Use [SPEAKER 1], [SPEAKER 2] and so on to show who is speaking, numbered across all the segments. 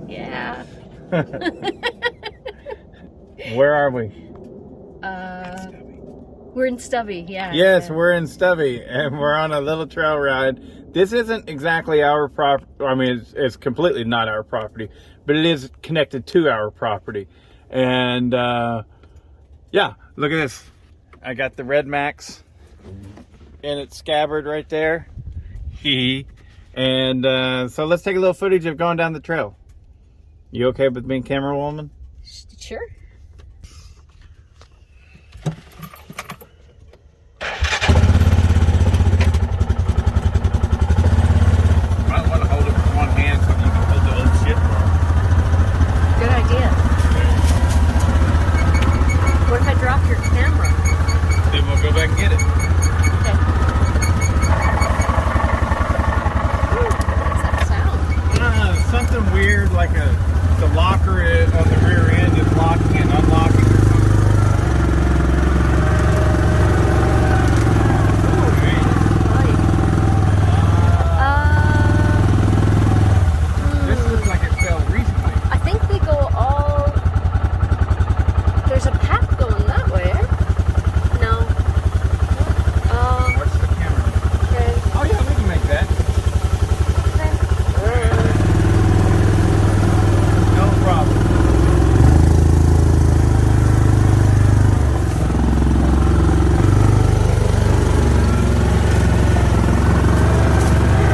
[SPEAKER 1] Yeah.
[SPEAKER 2] Where are we?
[SPEAKER 1] We're in Stubby, yeah.
[SPEAKER 2] Yes,
[SPEAKER 1] yeah.
[SPEAKER 2] we're in Stubby, and we're on a little trail ride. This isn't exactly our property. I mean, it's completely not our property, but it is connected to our property. And yeah, look at this. I got the Red Max in its scabbard right there. And so let's take a little footage of going down the trail. You okay with being camera woman?
[SPEAKER 1] Sure.
[SPEAKER 2] Might want to hold it with one hand so you can hold the old shit bar.
[SPEAKER 1] Good idea. What if I drop your camera?
[SPEAKER 2] Then we'll go back and get it.
[SPEAKER 1] Okay. Ooh, what's that sound?
[SPEAKER 2] Something weird, like the locker on the rear end is locking and unlocking or something. This looks like it fell recently.
[SPEAKER 1] I think they go all... There's a path going that way. No.
[SPEAKER 2] Watch the camera.
[SPEAKER 1] Okay.
[SPEAKER 2] Oh yeah, we can make that. No problem.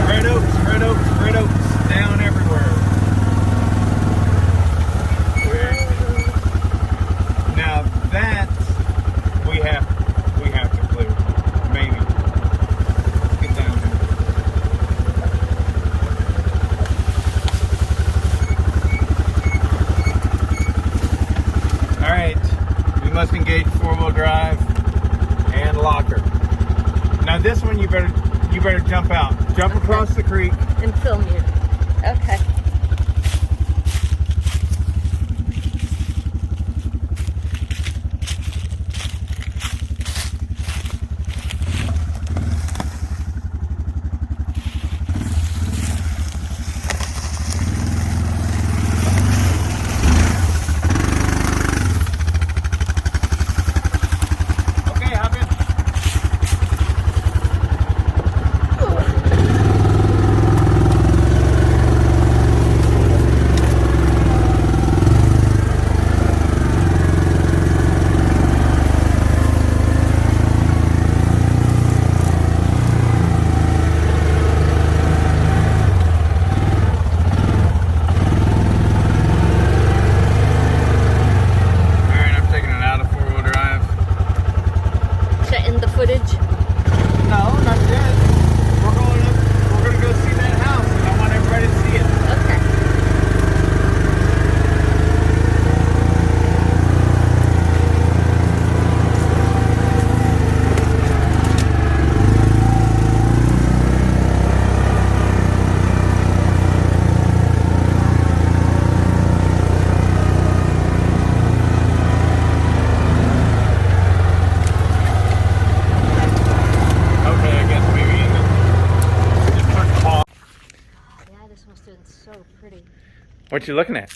[SPEAKER 2] Red oaks, down everywhere. Now that we have to clear. Maybe. Let's get down there. Alright. We must engage 4-wheel drive and locker. Now this one you better jump out. Jump across the creek.
[SPEAKER 1] And film you. Okay.
[SPEAKER 2] Okay, hop in. Alright, I'm taking it out of 4-wheel drive.
[SPEAKER 1] Should I end the footage?
[SPEAKER 2] No, not yet. We're gonna go see that house, and I want everybody to see it.
[SPEAKER 1] Okay.
[SPEAKER 2] Okay, I guess maybe just push pause.
[SPEAKER 1] Yeah, this must have been so pretty.
[SPEAKER 2] What you looking at?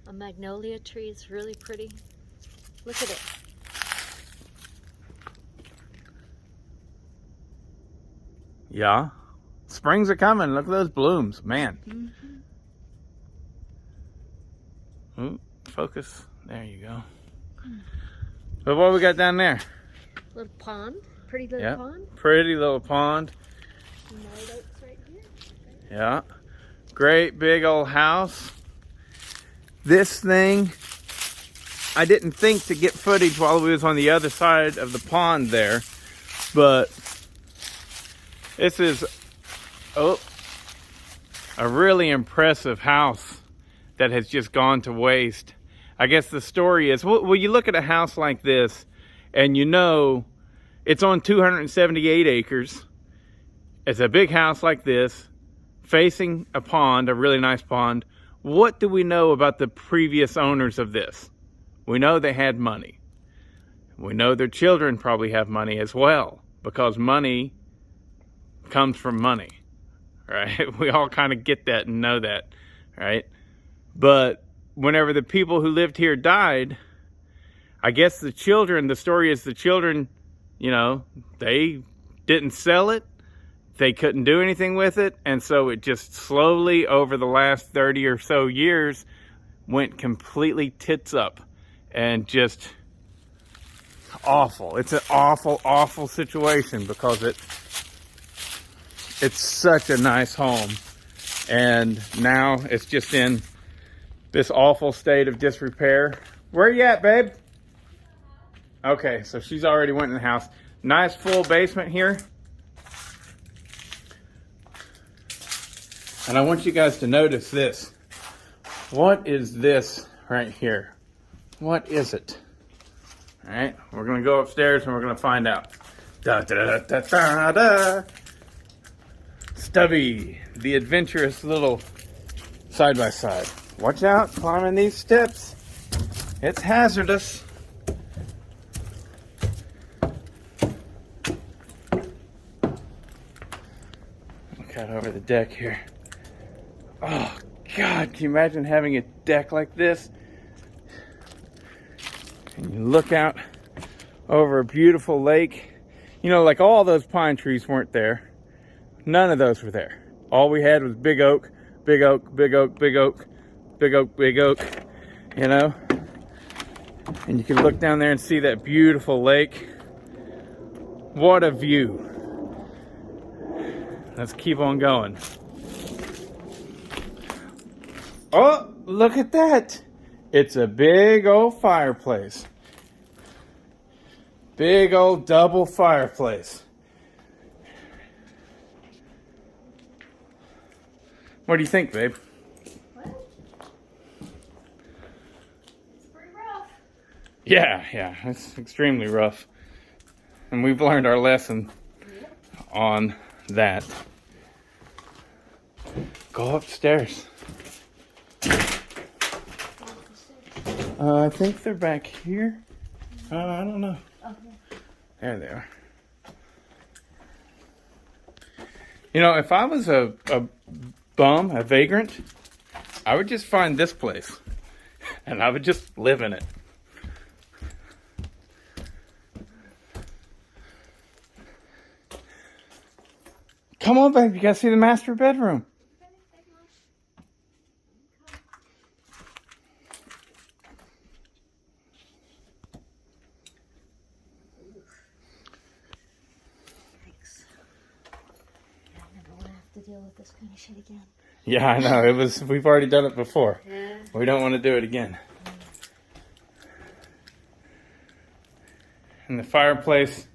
[SPEAKER 1] A magnolia tree is really pretty. Look at it.
[SPEAKER 2] Yeah. Springs are coming. Look at those blooms, man. Ooh, focus. There you go. But what we got down there?
[SPEAKER 1] Little pond. Pretty little
[SPEAKER 2] Yep.
[SPEAKER 1] pond.
[SPEAKER 2] Pretty little pond.
[SPEAKER 1] White oaks right here.
[SPEAKER 2] Yeah. Great big old house. This thing, I didn't think to get footage while we was on the other side of the pond there, but this is a really impressive house that has just gone to waste. I guess the story is, well, you look at a house like this and you know it's on 278 acres. It's a big house like this, facing a pond, a really nice pond. What do we know about the previous owners of this? We know they had money. We know their children probably have money as well, because money comes from money, right? We all kind of get that and know that, right? But whenever the people who lived here died, I guess the story is the children, you know, they didn't sell it. They couldn't do anything with it. And so it just slowly over the last 30 or so years went completely tits up and just awful. It's an awful, awful situation because it's such a nice home. And now it's just in this awful state of disrepair. Where you at, babe? Okay, so she's already went in the house. Nice full basement here. And I want you guys to notice this. What is this right here? What is it? All right, we're gonna go upstairs and we're gonna find out. Da, da, da, da, da. Stubby, the adventurous little side-by-side. Watch out, climbing these steps. It's hazardous. Look out over the deck here. Oh, God, can you imagine having a deck like this? And you look out over a beautiful lake. You know, like all those pine trees weren't there. None of those were there. All we had was big oak, big oak, big oak, big oak, big oak, big oak, you know? And you can look down there and see that beautiful lake. What a view. Let's keep on going. Oh, look at that. It's a big old fireplace. Big old double fireplace. What do you think, babe?
[SPEAKER 1] What? It's pretty rough.
[SPEAKER 2] Yeah, it's extremely rough. And we've learned our lesson on that. Go upstairs. I think they're back here. I don't know.
[SPEAKER 1] Okay.
[SPEAKER 2] There they are. You know, if I was a bum, a vagrant, I would just find this place. And I would just live in it. Come on, babe. You gotta see the master bedroom.
[SPEAKER 1] To deal with this kind of shit again.
[SPEAKER 2] Yeah, I know. We've already done it before.
[SPEAKER 1] Yeah.
[SPEAKER 2] We don't want to do it again. And the fireplace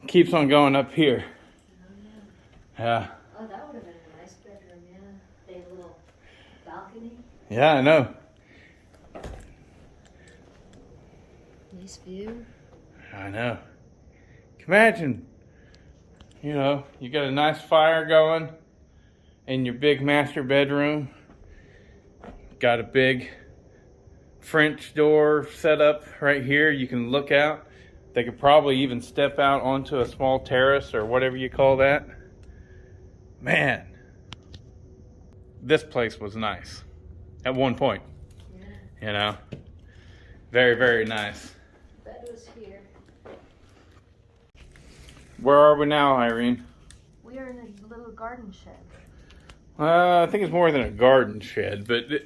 [SPEAKER 2] keeps on going up here.
[SPEAKER 1] Oh,
[SPEAKER 2] Yeah.
[SPEAKER 1] Oh, that would have been a nice bedroom, yeah. They had a little balcony.
[SPEAKER 2] Yeah, I know.
[SPEAKER 1] Nice view.
[SPEAKER 2] I know. Imagine, you know, you got a nice fire going in your big master bedroom. Got a big French door set up right here. You can look out. They could probably even step out onto a small terrace or whatever you call that. Man, this place was nice at one point.
[SPEAKER 1] Yeah.
[SPEAKER 2] You know, very, very nice.
[SPEAKER 1] Bed was here.
[SPEAKER 2] Where are we now, Irene?
[SPEAKER 1] We are in a little garden shed.
[SPEAKER 2] I think it's more than a garden shed, but this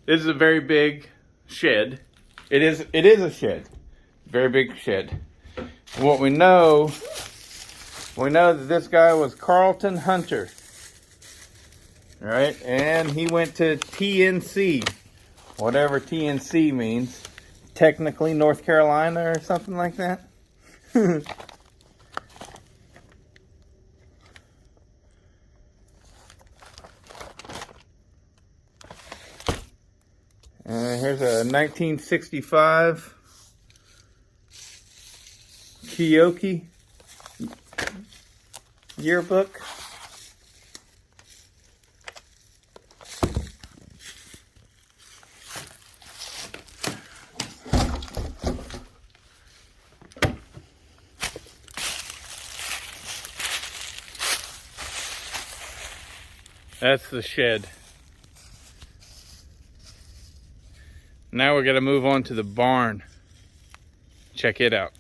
[SPEAKER 2] is a very big shed. It is a shed. Very big shed. What we know that this guy was Carlton Hunter. Right? And he went to TNC. Whatever TNC means. Technically North Carolina or something like that. Here's a 1965 Kioki yearbook. That's the shed. Now we're gonna move on to the barn. Check it out.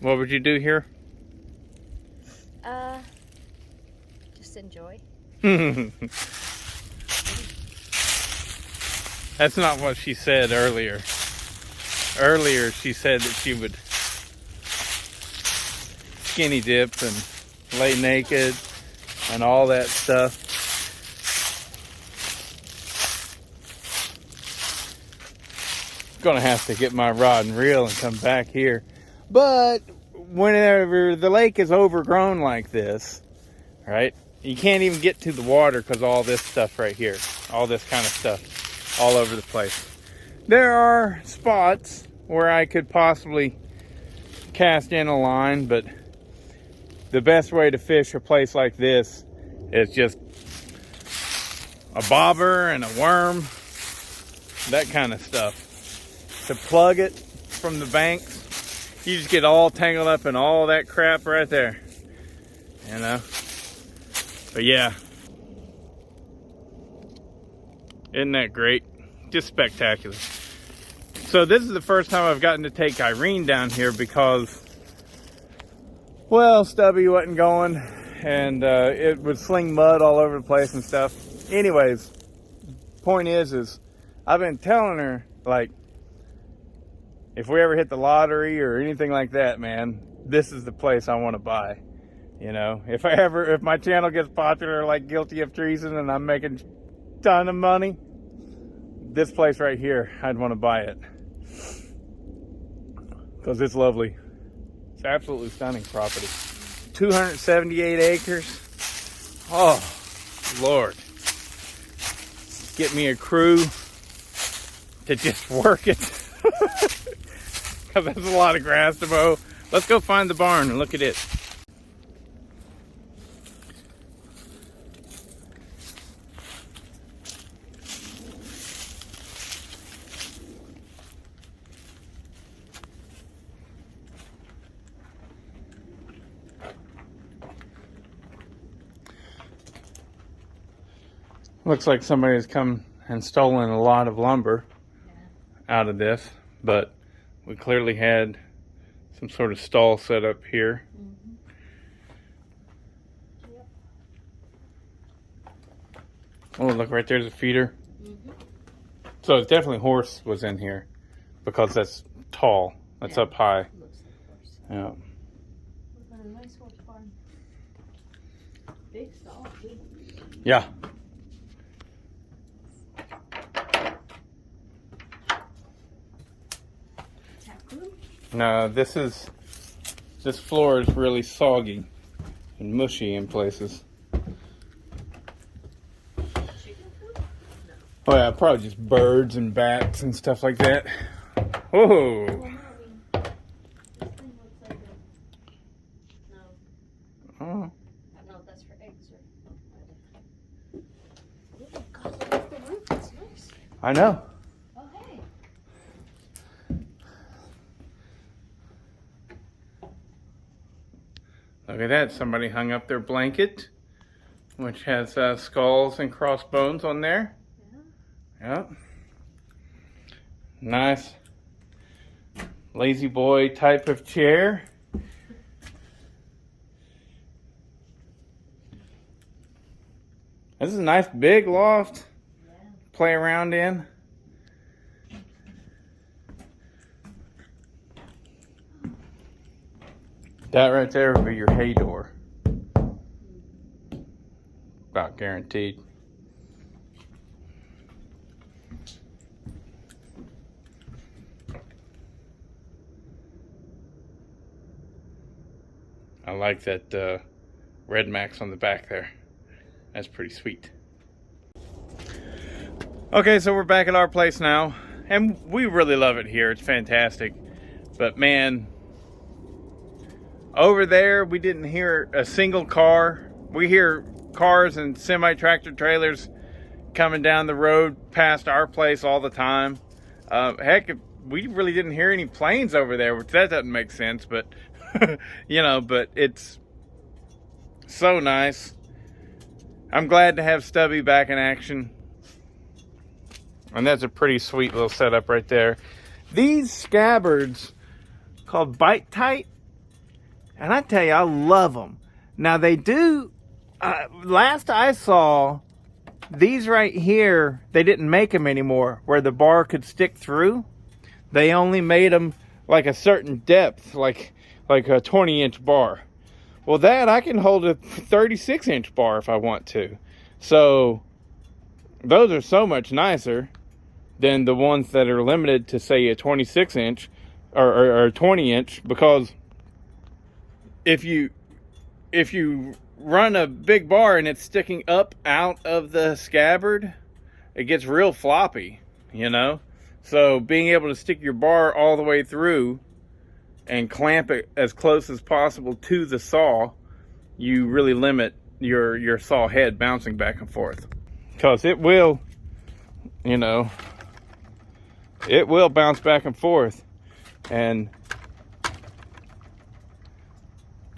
[SPEAKER 2] What would you do here?
[SPEAKER 1] Just enjoy.
[SPEAKER 2] That's not what she said earlier. Earlier she said that she would skinny dip and lay naked and all that stuff. Gonna have to get my rod and reel and come back here. But whenever the lake is overgrown like this, right, you can't even get to the water because all this stuff right here, all this kind of stuff all over the place. There are spots where I could possibly cast in a line, but the best way to fish a place like this is just a bobber and a worm, that kind of stuff. To plug it from the banks, you just get all tangled up in all that crap right there, you know. But yeah, isn't that great? Just spectacular. So this is the first time I've gotten to take Irene down here because, well, Stubby wasn't going, and it would sling mud all over the place and stuff. Anyways, point is I've been telling her, like, if we ever hit the lottery or anything like that, man, this is the place I want to buy. You know, if my channel gets popular like Guilty of Treason and I'm making a ton of money, this place right here, I'd want to buy it. Because it's lovely. It's absolutely stunning property. 278 acres. Oh, Lord. Get me a crew to just work it. Because that's a lot of grass to mow. Let's go find the barn and look at it. Looks like somebody has come and stolen a lot of lumber out of this, but we clearly had some sort of stall set up here.
[SPEAKER 1] Yep.
[SPEAKER 2] Oh, look, right there's a feeder. So it's definitely horse was in here because that's tall. That's up high.
[SPEAKER 1] Looks like horse.
[SPEAKER 2] Yeah.
[SPEAKER 1] We've got a nice horse barn. Big stall, too.
[SPEAKER 2] Yeah. No, this floor is really soggy and mushy in places. Oh yeah, probably just birds and bats and stuff like that. Whoa.
[SPEAKER 1] This thing looks like no.
[SPEAKER 2] Oh.
[SPEAKER 1] I don't know if that's for eggs or. Oh God, look at the roof. It's nice.
[SPEAKER 2] I know.
[SPEAKER 1] Oh hey.
[SPEAKER 2] Look at that. Somebody hung up their blanket, which has skulls and crossbones on there. Yep. Nice lazy boy type of chair. This is a nice big loft.
[SPEAKER 1] Yeah.
[SPEAKER 2] Play around in. That right there would be your hay door. About guaranteed. I like that red max on the back there. That's pretty sweet. Okay, so we're back at our place now, and we really love it here. It's fantastic. But man, over there we didn't hear a single car. We hear cars and semi-tractor trailers coming down the road past our place all the time. Heck, we really didn't hear any planes over there, which that doesn't make sense, but You know, but it's so nice. I'm glad to have Stubby back in action. And that's a pretty sweet little setup right there. These scabbards called Bite Tight, and I tell you, I love them. Now they do, last I saw, these right here, they didn't make them anymore where the bar could stick through. They only made them like a certain depth, like a 20-inch bar. Well, that I can hold a 36-inch bar if I want to. So those are so much nicer than the ones that are limited to, say, a 26-inch or 20-inch, because if you run a big bar and it's sticking up out of the scabbard, it gets real floppy, you know? So being able to stick your bar all the way through and clamp it as close as possible to the saw, you really limit your saw head bouncing back and forth. Because it will, you know, it will bounce back and forth. And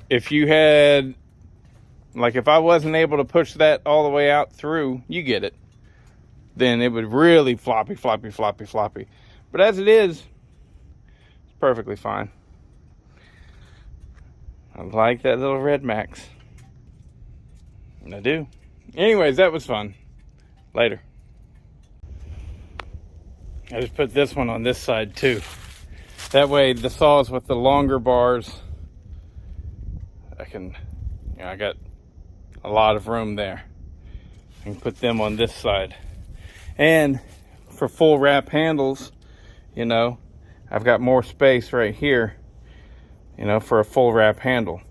[SPEAKER 2] if you had, like if I wasn't able to push that all the way out through, you get it, then it would really floppy. But as it is, it's perfectly fine. I like that little Red Max. I do. Anyways, that was fun. Later. I just put this one on this side too. That way the saws with the longer bars, I got a lot of room there. I can put them on this side. And for full wrap handles, you know, I've got more space right here, you know, for a full wrap handle.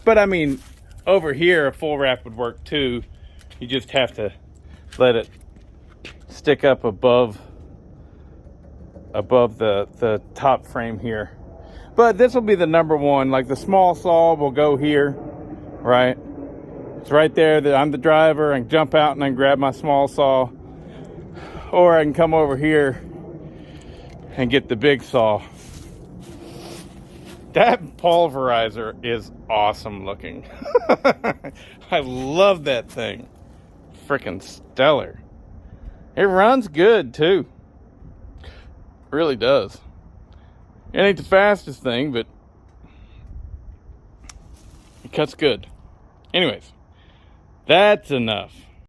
[SPEAKER 2] But I mean, over here, a full wrap would work too. You just have to let it stick up above the top frame here. But this will be the number one. Like the small saw will go here, right? It's right there that I'm the driver. I can jump out and I can grab my small saw. Or I can come over here and get the big saw. That pulverizer is awesome looking. I love that thing. Freaking stellar. It runs good too. Really does. It ain't the fastest thing, but it cuts good. Anyways, that's enough.